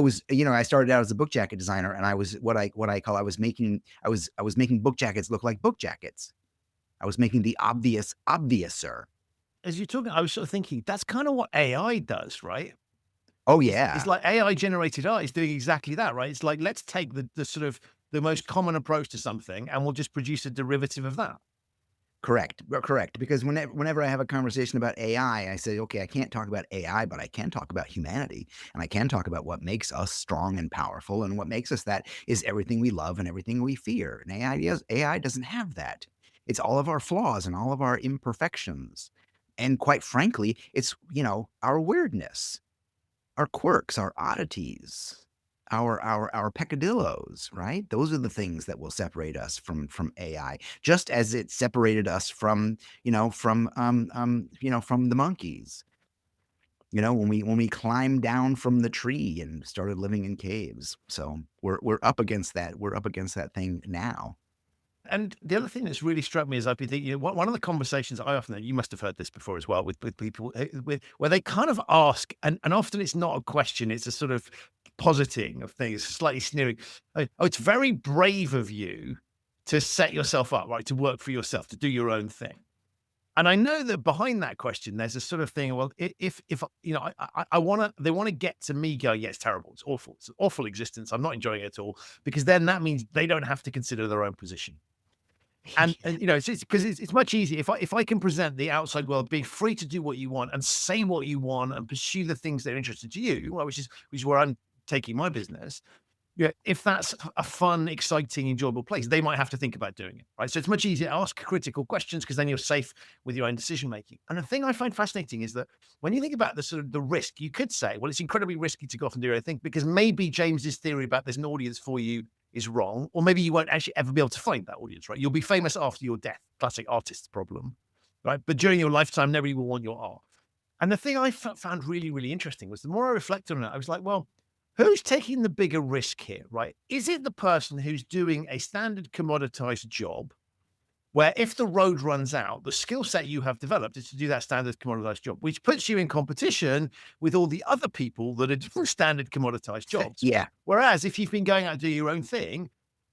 C: started out as a book jacket designer, and I was I was making book jackets look like book jackets. I was making the obvious obviouser.
B: As you're talking, I was sort of thinking that's kind of what AI does, right?
C: Oh yeah.
B: It's like AI generated art is doing exactly that, right? It's like, let's take the sort of the most common approach to something and will just produce a derivative of that.
C: Correct. Correct. Because whenever I have a conversation about AI, I say, okay, I can't talk about AI, but I can talk about humanity. And I can talk about what makes us strong and powerful. And what makes us that is everything we love and everything we fear. And AI doesn't have that. It's all of our flaws and all of our imperfections. And quite frankly, it's, our weirdness, our quirks, our oddities, our peccadillos, right? Those are the things that will separate us from AI, just as it separated us from from the monkeys. When we climbed down from the tree and started living in caves. So we're up against that. We're up against that thing now.
B: And the other thing that's really struck me is I've been thinking, one of the conversations I often have, you must have heard this before as well, with people where they kind of ask, and often it's not a question, it's a sort of positing of things, slightly sneering. Oh, it's very brave of you to set yourself up, right? To work for yourself, to do your own thing. And I know that behind that question, there's a sort of thing. Well, if I want to, they want to get to me going, yeah, it's terrible, it's awful, it's an awful existence, I'm not enjoying it at all, because then that means they don't have to consider their own position. And it's because it's much easier if I can present the outside world being free to do what you want and say what you want and pursue the things that are interested to you, which is where I'm taking my business. Yeah, if that's a fun, exciting, enjoyable place, they might have to think about doing it, right? So it's much easier to ask critical questions because then you're safe with your own decision making. And the thing I find fascinating is that when you think about the sort of the risk, you could say, well, it's incredibly risky to go off and do your own thing because maybe James's theory about there's an audience for you is wrong, or maybe you won't actually ever be able to find that audience, right? You'll be famous after your death, classic artist's problem, right? But during your lifetime, nobody will want your art. And the thing I found really, really interesting was the more I reflected on it, I was like, well, who's taking the bigger risk here, right? Is it the person who's doing a standard commoditized job where if the road runs out, the skill set you have developed is to do that standard commoditized job, which puts you in competition with all the other people that are doing standard commoditized jobs.
C: Yeah.
B: Whereas if you've been going out to do your own thing,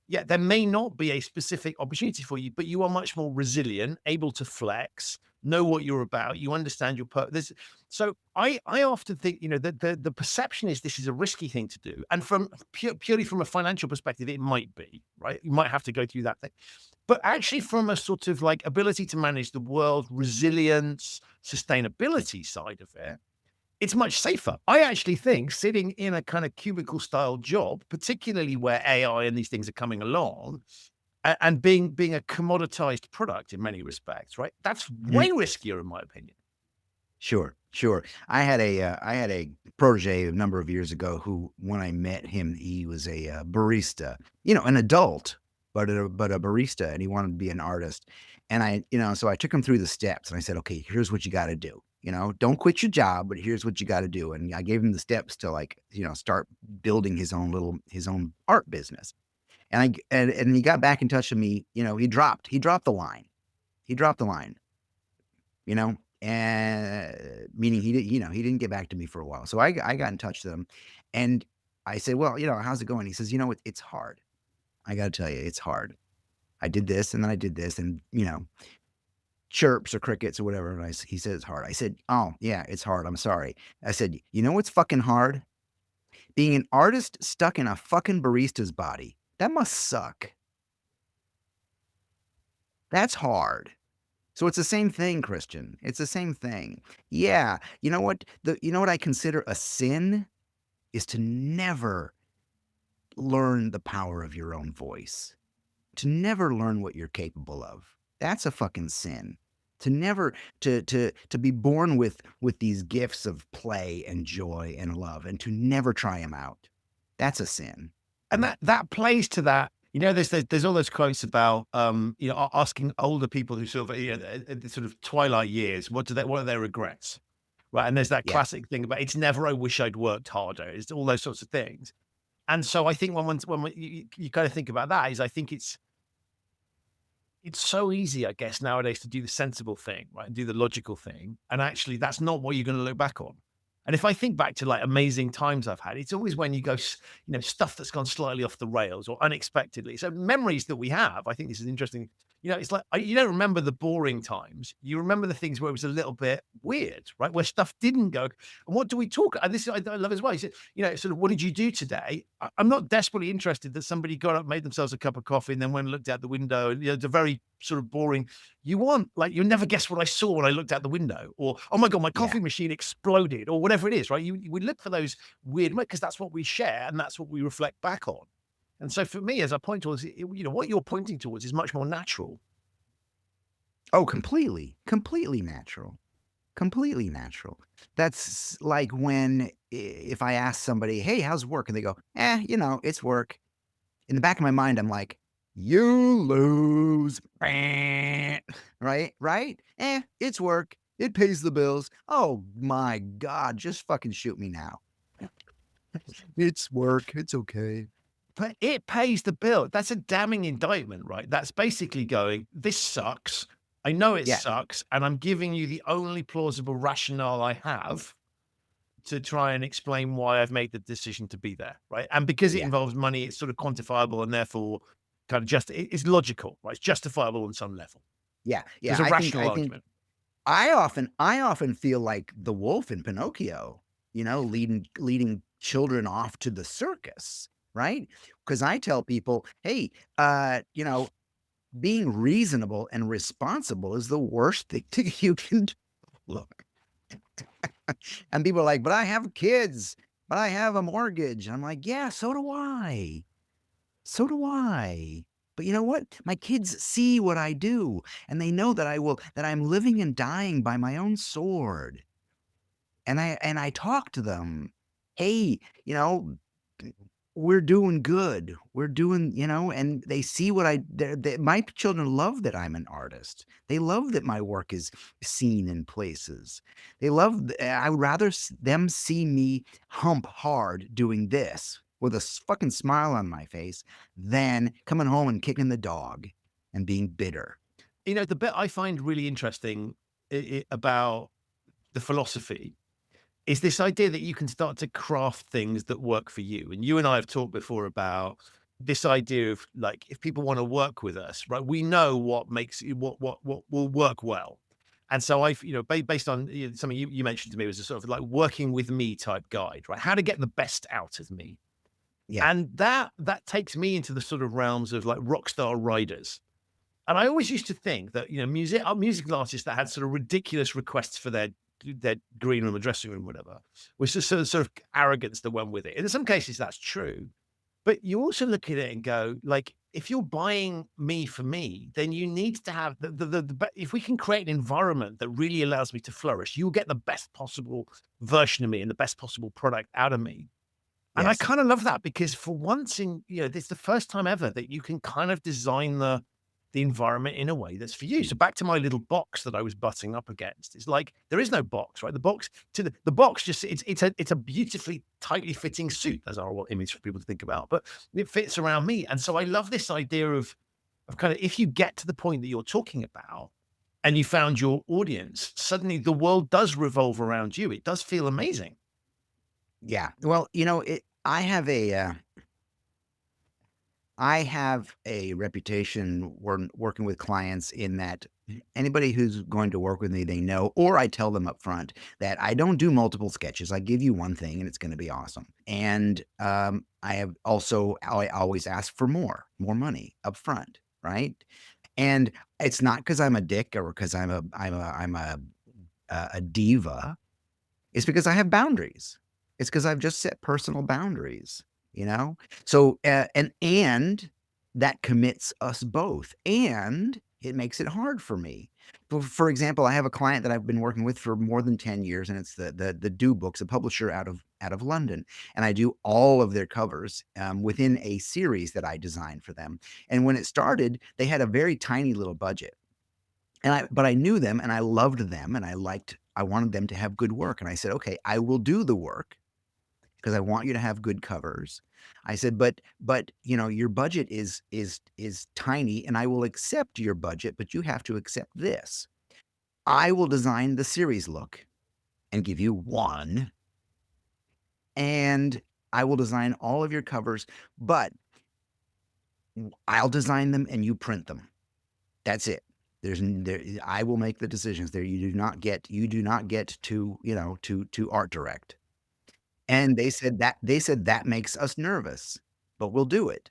B: yeah, there may not be a specific opportunity for you, but you are much more resilient, able to flex, know what you're about, you understand your purpose. So I often think, that the perception is this is a risky thing to do. And from purely from a financial perspective, it might be, right? You might have to go through that thing. But actually from a sort of like ability to manage the world, resilience, sustainability side of it, it's much safer. I actually think sitting in a kind of cubicle style job, particularly where AI and these things are coming along, and being a commoditized product in many respects, right? That's way riskier in my opinion.
C: Sure. I had a protege a number of years ago who, when I met him, he was a barista, an adult, but a barista, and he wanted to be an artist. And so I took him through the steps, and I said, okay, here's what you got to do. Don't quit your job, but here's what you got to do. And I gave him the steps to start building his own art business. And he got back in touch with me. He dropped the line. And meaning he didn't get back to me for a while. So I got in touch with him, and I said, well, how's it going? He says, it's hard. I got to tell you, it's hard. I did this and then I did this, and chirps or crickets or whatever. And he said it's hard. I said, oh yeah, it's hard. I'm sorry. I said, what's fucking hard? Being an artist stuck in a fucking barista's body. That must suck. That's hard. So it's the same thing, Christian. It's the same thing. Yeah. You know what? What I consider a sin is to never learn the power of your own voice. To never learn what you're capable of. That's a fucking sin. To never to be born with these gifts of play and joy and love, and to never try them out. That's a sin.
B: And that plays to that. There's all those quotes about asking older people who sort of the sort of twilight years, what are their regrets, right? And there's that classic thing about it's never I wish I'd worked harder. It's all those sorts of things. And so I think when you kind of think about that, is I think it's so easy, I guess, nowadays to do the sensible thing, right, and do the logical thing, and actually that's not what you're going to look back on. And if I think back to like amazing times I've had, it's always when you go, stuff that's gone slightly off the rails or unexpectedly. So memories that we have, I think this is interesting. It's like you don't remember the boring times. You remember the things where it was a little bit weird, right? Where stuff didn't go. And what do we talk? And this I love as well. He said, sort of, what did you do today? I'm not desperately interested that somebody got up, made themselves a cup of coffee, and then went and looked out the window. And it's a very sort of boring. You'll never guess what I saw when I looked out the window, or oh my god, my coffee machine exploded, or whatever it is, right? We look for those weird, because that's what we share and that's what we reflect back on. And so for me, as I point towards, what you're pointing towards is much more natural.
C: Oh, completely natural. Completely natural. That's like when if I ask somebody, "Hey, how's work?" and they go, it's work." In the back of my mind, I'm like, "You lose." Right? Right? It's work. It pays the bills. Oh my God, just fucking shoot me now. It's work. It's okay.
B: But it pays the bill. That's a damning indictment, right? That's basically going, this sucks. I know it
C: Yeah.
B: sucks. And I'm giving you the only plausible rationale I have to try and explain why I've made the decision to be there, right? And because it
C: Yeah.
B: involves money, it's sort of quantifiable and therefore kind of it's logical, right? It's justifiable on some level.
C: Yeah.
B: There's
C: Yeah.
B: a
C: I think
B: rational
C: I think
B: argument.
C: I often feel like the wolf in Pinocchio, leading children off to the circus, right? Because I tell people, "Hey, being reasonable and responsible is the worst thing you can do." Look, and people are like, "But I have kids, but I have a mortgage." And I'm like, "Yeah, so do I. So do I." But you know what? My kids see what I do, and they know that I'm living and dying by my own sword. And I talk to them. "Hey, we're doing good. We're doing," and they see what my children love that I'm an artist. They love that my work is seen in places. They love, I would rather them see me hump hard doing this with a fucking smile on my face than coming home and kicking the dog and being bitter.
B: The bit I find really interesting about the philosophy is this idea that you can start to craft things that work for you. And you and I have talked before about this idea of like, if people want to work with us, right, we know what makes what will work well. And so I've, based on something you mentioned to me was a sort of like working with me type guide, right? How to get the best out of me.
C: Yeah.
B: And that takes me into the sort of realms of like rock star writers. And I always used to think that, musical artists that had sort of ridiculous requests for their green room or dressing room, whatever, was just sort of arrogance that went with it. And in some cases, that's true. But you also look at it and go, like, if you're buying me for me, then you need to have if we can create an environment that really allows me to flourish, you'll get the best possible version of me and the best possible product out of me. And I
C: Yes.
B: kind of love that because for once this is the first time ever that you can kind of design the environment in a way that's for you. So back to my little box that I was butting up against. It's like there is no box, right? The box the box just it's a beautifully tightly fitting suit. That's our image for people to think about, but it fits around me. And so I love this idea of kind of if you get to the point that you're talking about and you found your audience, suddenly the world does revolve around you. It does feel amazing.
C: Yeah. Well, I have a reputation working with clients in that anybody who's going to work with me, they know, or I tell them up front that I don't do multiple sketches. I give you one thing and it's going to be awesome. And I always ask for more money up front, right? And it's not because I'm a dick or because I'm a diva. It's because I have boundaries. It's because I've just set personal boundaries, you know? So, and that commits us both, and it makes it hard for me. For example, I have a client that I've been working with for more than 10 years, and it's the Do Books, a publisher out of London, and I do all of their covers, within a series that I designed for them. And when it started, they had a very tiny little budget. But I knew them and I loved them and I wanted them to have good work. And I said, "Okay, I will do the work because I want you to have good covers." I said, but your budget is tiny and I will accept your budget, but you have to accept this. I will design the series look and give you one, and I will design all of your covers, but I'll design them and you print them. That's it. I will make the decisions there. You do not get to, to art direct. And they said that makes us nervous, but we'll do it.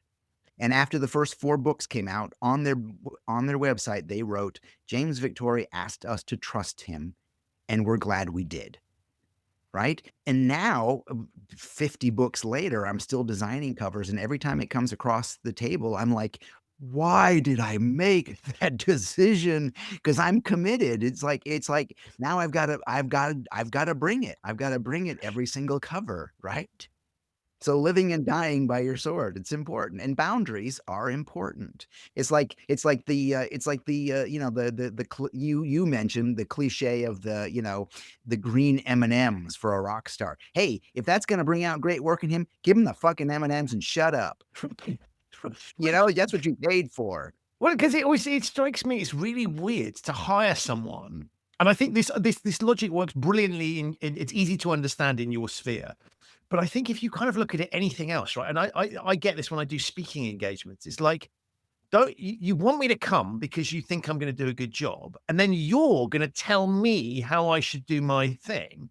C: And after the first 4 books came out, on their website, they wrote, James Victore asked us to trust him, and we're glad we did. Right? And now, 50 books later, I'm still designing covers, and every time it comes across the table, I'm like, why did I make that decision? Because I'm committed. It's like now I've got to bring it. I've got to bring it every single cover, right? So living and dying by your sword, it's important, and boundaries are important. You mentioned the cliche of the green M&Ms for a rock star. Hey, if that's gonna bring out great work in him, give him the fucking M&Ms and shut up. That's what you paid for.
B: Well, because it strikes me it's really weird to hire someone, and I think this logic works brilliantly it's easy to understand in your sphere. But I think if you kind of look at it anything else, right? And I get this when I do speaking engagements. It's like, don't you want me to come because you think I'm going to do a good job, and then you're going to tell me how I should do my thing?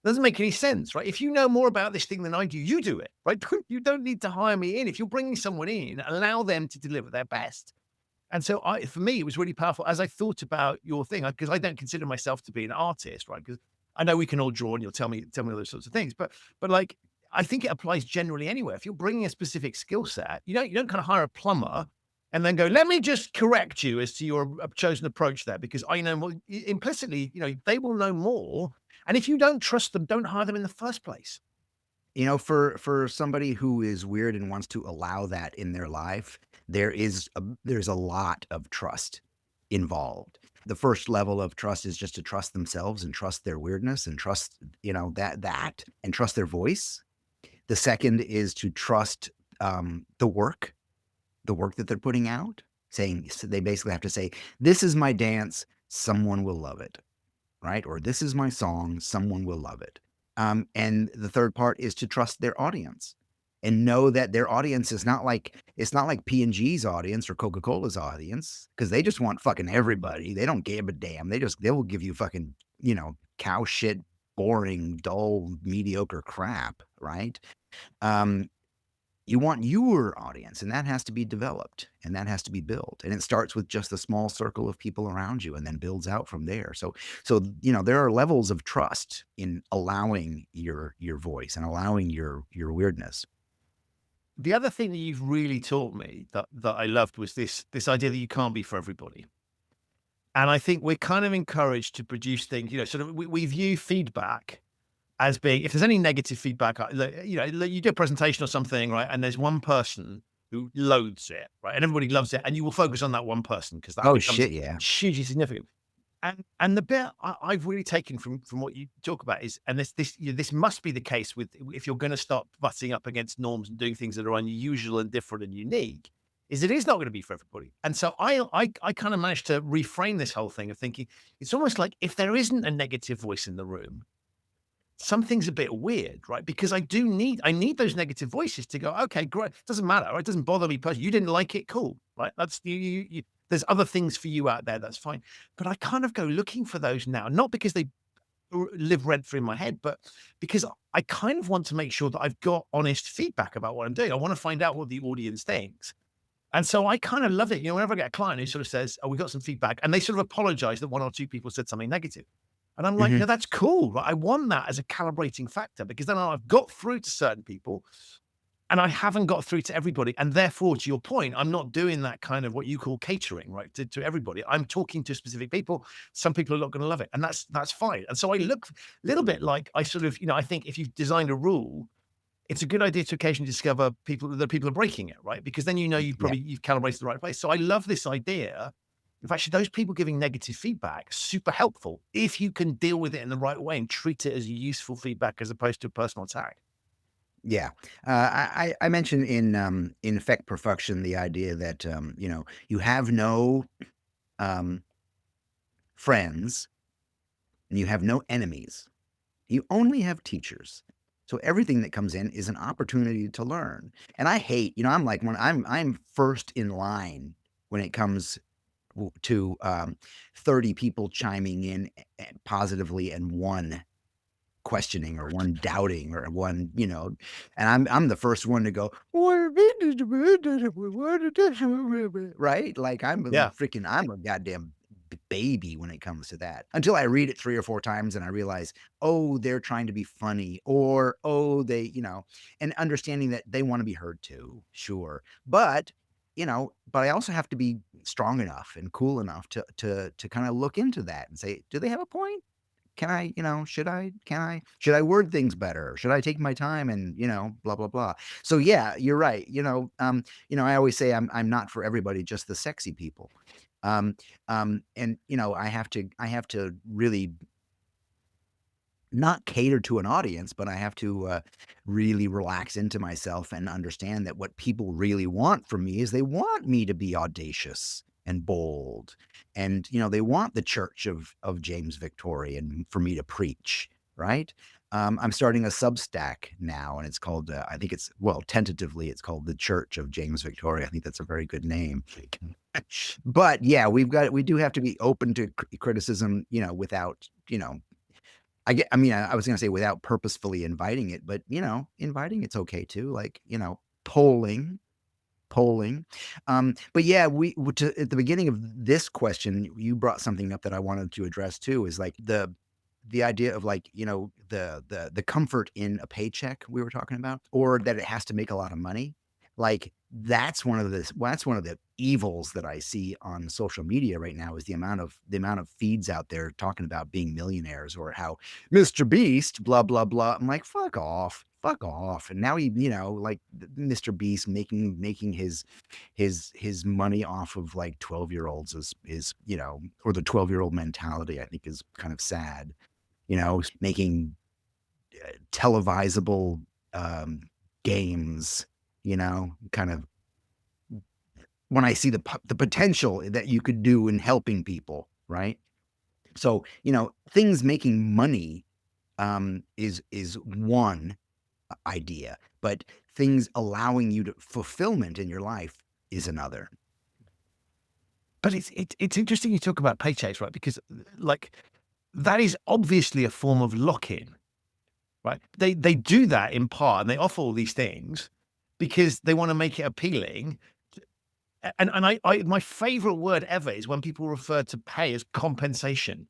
B: Doesn't make any sense, right? If you know more about this thing than I do, you do it, right? You don't need to hire me in. If you're bringing someone in, allow them to deliver their best. And so for me, it was really powerful as I thought about your thing, because I don't consider myself to be an artist, right? Because I know we can all draw, and you'll tell me all those sorts of things, but like, I think it applies generally anywhere. If you're bringing a specific skill set, you don't kind of hire a plumber and then go, let me just correct you as to your chosen approach there, because I know more. Implicitly, they will know more. And if you don't trust them, don't hire them in the first place.
C: For somebody who is weird and wants to allow that in their life, there's a lot of trust involved. The first level of trust is just to trust themselves and trust their weirdness and trust, that and trust their voice. The second is to trust the work that they're putting out. So they basically have to say, this is my dance, someone will love it, right? Or this is my song, someone will love it. And the third part is to trust their audience and know that their audience is it's not like P&G's audience or Coca-Cola's audience, because they just want fucking everybody. They don't give a damn. They will give you fucking, cow shit, boring, dull, mediocre crap, right? You want your audience, and that has to be developed, and that has to be built. And it starts with just a small circle of people around you and then builds out from there. So there are levels of trust in allowing your voice and allowing your weirdness.
B: The other thing that you've really taught me that I loved was this idea that you can't be for everybody. And I think we're kind of encouraged to produce things, sort of we view feedback as being, if there's any negative feedback, you do a presentation or something, right? And there's one person who loathes it, right? And everybody loves it. And you will focus on that one person because that becomes
C: yeah.
B: hugely significant. And the bit I've really taken from what you talk about is, and this must be the case with, if you're going to start butting up against norms and doing things that are unusual and different and unique, is it is not going to be for everybody. And so I kind of managed to reframe this whole thing of thinking, it's almost like if there isn't a negative voice in the room, something's a bit weird, right? Because I need those negative voices to go, okay, great. It doesn't matter. Right? It doesn't bother me personally. You didn't like it. Cool. Right. That's you. There's other things for you out there. That's fine. But I kind of go looking for those now, not because they live rent free in my head, but because I kind of want to make sure that I've got honest feedback about what I'm doing. I want to find out what the audience thinks. And so I kind of love it. Whenever I get a client who sort of says, oh, we got some feedback, and they sort of apologize that 1 or 2 people said something negative. And I'm like, no, that's cool. Right? I want that as a calibrating factor, because then I've got through to certain people and I haven't got through to everybody. And therefore, to your point, I'm not doing that kind of what you call catering, right? To everybody. I'm talking to specific people. Some people are not going to love it, and that's fine. And so I look a little bit like I sort of, I think if you've designed a rule, it's a good idea to occasionally discover people are breaking it, right? Because then you've calibrated the right place. So I love this idea. In fact, those people giving negative feedback, super helpful if you can deal with it in the right way and treat it as useful feedback as opposed to a personal attack.
C: Yeah. I mentioned in Effect Perfection the idea that, you have no friends and you have no enemies. You only have teachers. So everything that comes in is an opportunity to learn. And I hate, I'm like, when I'm first in line when it comes to 30 people chiming in positively and one questioning or one doubting or one, and I'm the first one to go, right? Like I'm
B: Yeah.
C: a goddamn baby when it comes to that. Until I read it 3 or 4 times and I realize, oh, they're trying to be funny, or oh, and understanding that they want to be heard too, sure. But but I also have to be strong enough and cool enough to kind of look into that and say, do they have a point? Can I, should I word things better? Should I take my time and, blah, blah, blah. So yeah, you're right. I always say I'm not for everybody, just the sexy people. And I have to really not cater to an audience, but I have to really relax into myself and understand that what people really want from me is they want me to be audacious and bold, and they want the church of James Victore and for me to preach, right? I'm starting a Substack now, and it's called I think it's tentatively it's called the Church of James Victore. I think that's a very good name. But yeah, we do have to be open to criticism, without I was gonna say without purposefully inviting it, but, inviting it's okay too, like, polling. But yeah, at the beginning of this question, you brought something up that I wanted to address too, is like the idea of like, the comfort in a paycheck we were talking about, or that it has to make a lot of money. Like that's one of the evils that I see on social media right now, is the amount of feeds out there talking about being millionaires or how Mr. Beast, blah, blah, blah. I'm like, fuck off. Fuck off. And now like Mr. Beast making his money off of like 12-year-olds is, or the 12-year-old mentality, I think is kind of sad. Making televisable games, kind of when I see the potential that you could do in helping people, right? So, things making money is one idea, but things allowing you to fulfillment in your life is another.
B: But it's interesting you talk about paychecks, right? Because like that is obviously a form of lock-in, right? They do that in part, and they offer all these things because they want to make it appealing. And I my favorite word ever is when people refer to pay as compensation.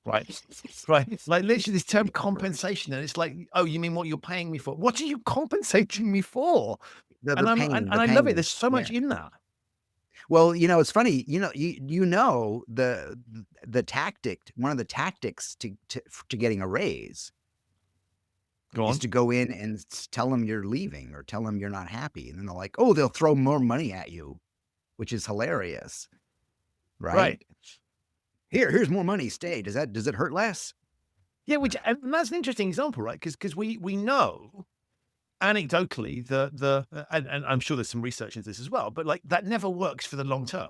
B: Right. Right. Like literally this term compensation. And it's like, oh, you mean what you're paying me for? What are you compensating me for?
C: The
B: And I love it.
C: pain.
B: There's so much
C: Yeah.
B: in that.
C: Well, it's funny, the tactic, one of the tactics to getting a raise
B: Go
C: is
B: on.
C: to go in and tell them you're leaving or tell them you're not happy. And then they're like, oh, they'll throw more money at you, which is hilarious. Right?
B: Right.
C: Here's more money. Stay. Does it hurt less?
B: Yeah, and that's an interesting example, right? Because we know anecdotally and I'm sure there's some research into this as well, but like that never works for the long term.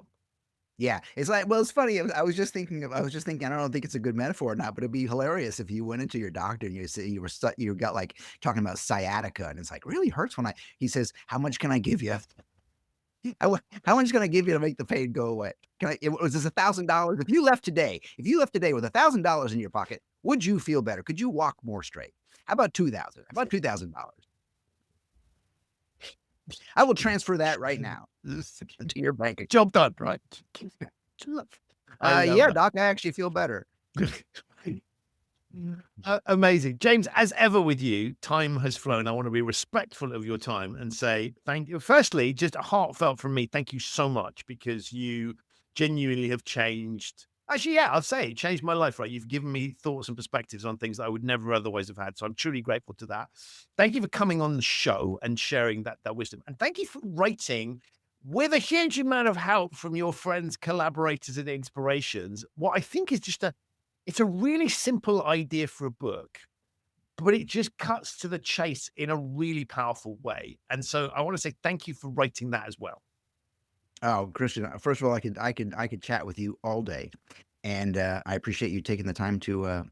C: Yeah. It's like, well, it's funny. I was just thinking, I don't think it's a good metaphor or not, but it'd be hilarious if you went into your doctor and you say you got like talking about sciatica, and it's like, really hurts when he says, how much can I give you? How much can I give you to make the pain go away? Was this $1,000? If you left today with $1,000 in your pocket, would you feel better? Could you walk more straight? How about 2,000? How about $2,000? I will transfer that right now to your bank account.
B: Job done, right? I love
C: Yeah,
B: that.
C: doc, I actually feel better.
B: Amazing. James, as ever with you, time has flown. I want to be respectful of your time and say thank you. Firstly, just a heartfelt from me, thank you so much, because you genuinely have changed. Actually, yeah, I'll say it changed my life, right? You've given me thoughts and perspectives on things that I would never otherwise have had. So I'm truly grateful to that. Thank you for coming on the show and sharing that wisdom. And thank you for writing with a huge amount of help from your friends, collaborators, and inspirations. What I think is just it's a really simple idea for a book, but it just cuts to the chase in a really powerful way. And so I want to say thank you for writing that as well.
C: Oh, Christian, first of all, I could chat with you all day. And I appreciate you taking the time to,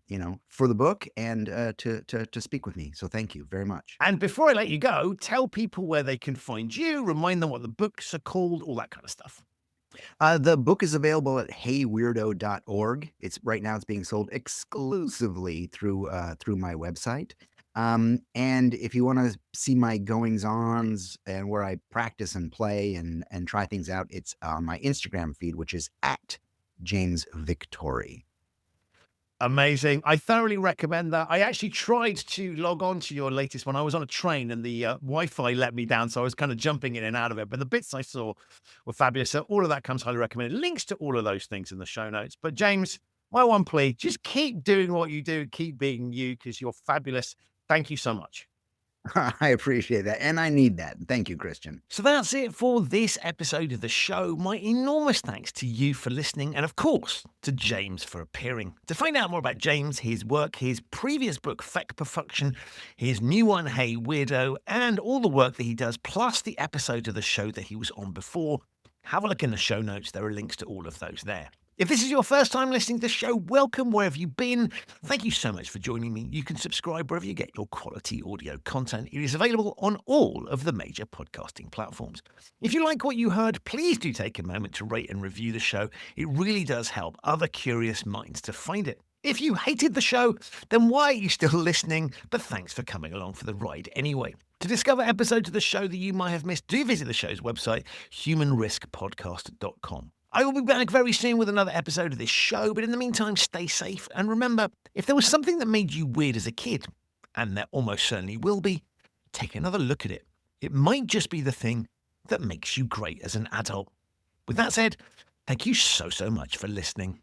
C: for the book and to speak with me. So thank you very much.
B: And before I let you go, tell people where they can find you, remind them what the books are called, all that kind of stuff.
C: The book is available at heyweirdo.org. It's right now it's being sold exclusively through my website. And if you want to see my goings ons and where I practice and play and try things out, it's on my Instagram feed, which is at James Victore.
B: Amazing. I thoroughly recommend that. I actually tried to log on to your latest one. I was on a train and the Wi-Fi let me down, so I was kind of jumping in and out of it. But the bits I saw were fabulous. So all of that comes highly recommended. Links to all of those things in the show notes. But James, my one plea, just keep doing what you do. Keep being you because you're fabulous. Thank you so much.
C: I appreciate that. And I need that. Thank you, Christian.
B: So that's it for this episode of the show. My enormous thanks to you for listening, and of course, to James for appearing. To find out more about James, his work, his previous book, Feck Perfection, his new one, Hey Weirdo, and all the work that he does, plus the episode of the show that he was on before, have a look in the show notes. There are links to all of those there. If this is your first time listening to the show, welcome wherever you've been. Thank you so much for joining me. You can subscribe wherever you get your quality audio content. It is available on all of the major podcasting platforms. If you like what you heard, please do take a moment to rate and review the show. It really does help other curious minds to find it. If you hated the show, then why are you still listening? But thanks for coming along for the ride anyway. To discover episodes of the show that you might have missed, do visit the show's website, humanriskpodcast.com. I will be back very soon with another episode of this show, but in the meantime, stay safe. And remember, if there was something that made you weird as a kid, and there almost certainly will be, take another look at it. It might just be the thing that makes you great as an adult. With that said, thank you so much for listening.